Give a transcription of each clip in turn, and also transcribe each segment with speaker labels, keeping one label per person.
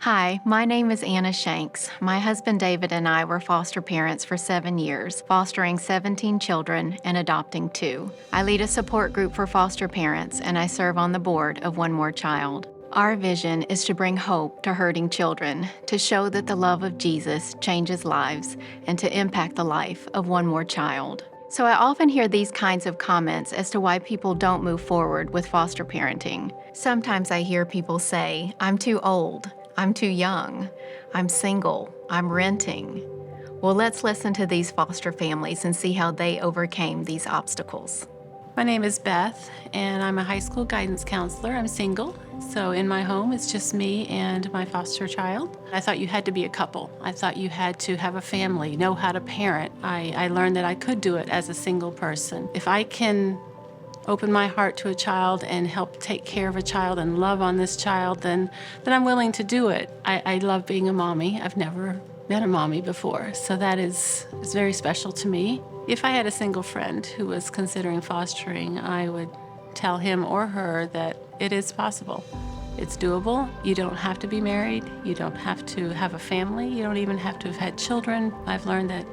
Speaker 1: Hi, my name is Anna Shanks. My husband David and I were foster parents for 7 years, fostering 17 children and adopting 2. I lead a support group for foster parents and I serve on the board of One More Child. Our vision is to bring hope to hurting children, to show that the love of Jesus changes lives, and to impact the life of one more child. So I often hear these kinds of comments as to why people don't move forward with foster parenting. Sometimes I hear people say, "I'm too old. I'm too young. I'm single. I'm renting." Well, let's listen to these foster families and see how they overcame these obstacles.
Speaker 2: My name is Beth, and I'm a high school guidance counselor. I'm single, so in my home it's just me and my foster child. I thought you had to be a couple. I thought you had to have a family, know how to parent. I learned that I could do it as a single person. If I can open my heart to a child and help take care of a child and love on this child, then I'm willing to do it. I love being a mommy. I've never met a mommy before, so that is very special to me. If I had a single friend who was considering fostering, I would tell him or her that it is possible. It's doable. You don't have to be married. You don't have to have a family. You don't even have to have had children. I've learned that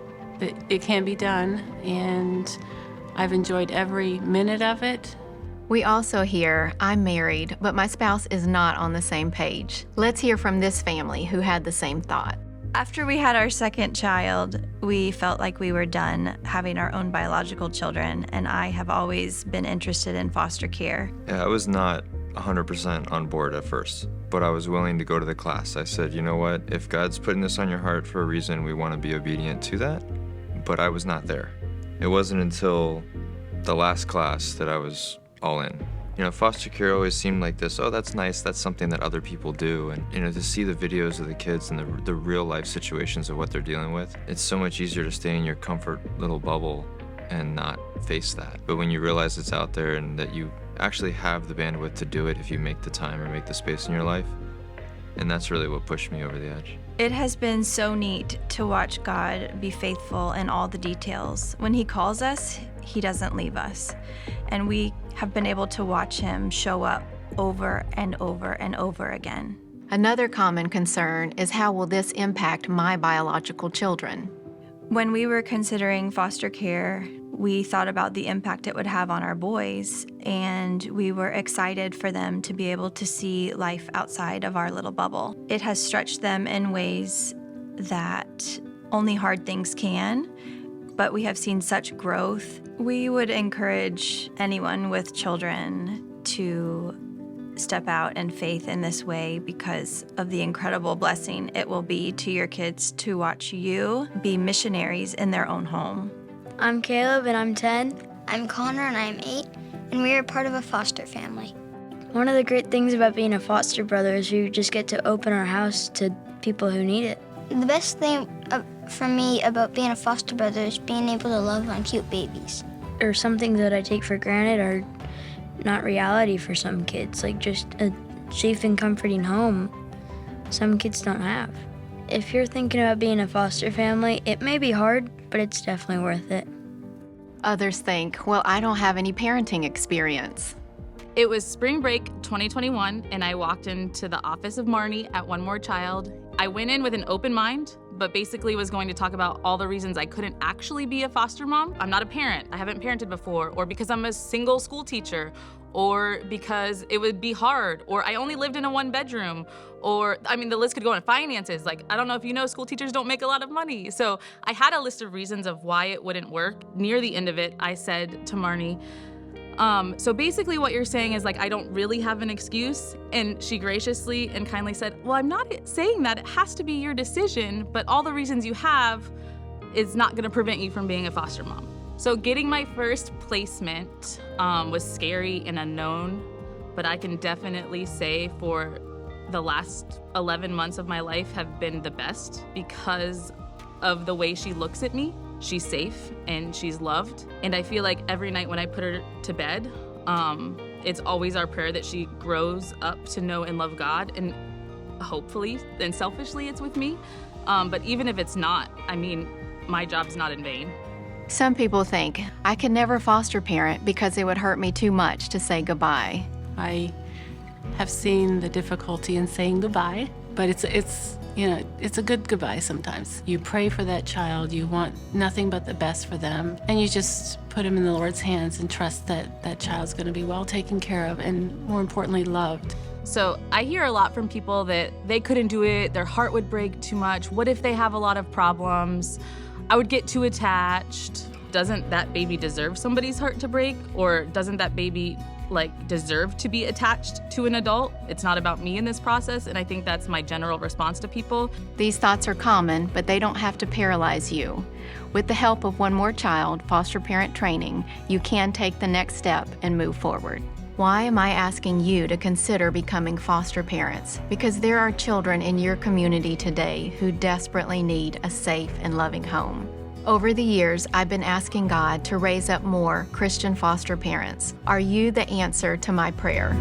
Speaker 2: it can be done, and I've enjoyed every minute of it.
Speaker 1: We also hear, "I'm married, but my spouse is not on the same page." Let's hear from this family who had the same thought.
Speaker 3: After we had our second child, we felt like we were done having our own biological children, and I have always been interested in foster care.
Speaker 4: Yeah, I was not 100% on board at first, but I was willing to go to the class. I said, you know what, if God's putting this on your heart for a reason, we want to be obedient to that, but I was not there. It wasn't until the last class that I was all in. You know, foster care always seemed like this, oh, that's nice, that's something that other people do. And, you know, to see the videos of the kids and the real life situations of what they're dealing with, it's so much easier to stay in your comfort little bubble and not face that. But when you realize it's out there and that you actually have the bandwidth to do it if you make the time or make the space in your life, and that's really what pushed me over the edge.
Speaker 3: It has been so neat to watch God be faithful in all the details. When He calls us, He doesn't leave us. And we have been able to watch Him show up over and over and over again.
Speaker 1: Another common concern is, how will this impact my biological children?
Speaker 3: When we were considering foster care, we thought about the impact it would have on our boys, and we were excited for them to be able to see life outside of our little bubble. It has stretched them in ways that only hard things can, but we have seen such growth. We would encourage anyone with children to step out in faith in this way because of the incredible blessing it will be to your kids to watch you be missionaries in their own home.
Speaker 5: I'm Caleb and I'm 10.
Speaker 6: I'm Connor and I'm 8, and we are part of a foster family.
Speaker 5: One of the great things about being a foster brother is we just get to open our house to people who need it.
Speaker 6: The best thing for me about being a foster brother is being able to love on cute babies.
Speaker 5: Or some things that I take for granted are not reality for some kids, like just a safe and comforting home some kids don't have. If you're thinking about being a foster family, it may be hard, but it's definitely worth it.
Speaker 1: Others think, well, I don't have any parenting experience.
Speaker 7: It was spring break 2021, and I walked into the office of Marnie at One More Child. I went in with an open mind, but basically was going to talk about all the reasons I couldn't actually be a foster mom. I'm not a parent, I haven't parented before, or because I'm a single school teacher, or because it would be hard, or I only lived in a 1-bedroom, or, I mean, the list could go on. Finances, like, I don't know if you know, school teachers don't make a lot of money. So I had a list of reasons of why it wouldn't work. Near the end of it, I said to Marnie, so basically what you're saying is, like, I don't really have an excuse. And she graciously and kindly said, well, I'm not saying that. It has to be your decision, but all the reasons you have is not gonna prevent you from being a foster mom. So getting my first placement was scary and unknown, but I can definitely say for the last 11 months of my life have been the best because of the way she looks at me. She's safe and she's loved. And I feel like every night when I put her to bed, it's always our prayer that she grows up to know and love God, and hopefully and selfishly it's with me. But even if it's not, I mean, my job's not in vain.
Speaker 1: Some people think, I can never foster parent because it would hurt me too much to say goodbye.
Speaker 2: I have seen the difficulty in saying goodbye, But it's a good goodbye sometimes. You pray for that child. You want nothing but the best for them. And you just put them in the Lord's hands and trust that that child's going to be well taken care of and, more importantly, loved.
Speaker 7: So I hear a lot from people that they couldn't do it, their heart would break too much. What if they have a lot of problems? I would get too attached. Doesn't that baby deserve somebody's heart to break? Or doesn't that baby deserve to be attached to an adult? It's not about me in this process, and I think that's my general response to people.
Speaker 1: These thoughts are common, but they don't have to paralyze you. With the help of One More Child foster parent training, you can take the next step and move forward. Why am I asking you to consider becoming foster parents? Because there are children in your community today who desperately need a safe and loving home. Over the years, I've been asking God to raise up more Christian foster parents. Are you the answer to my prayer?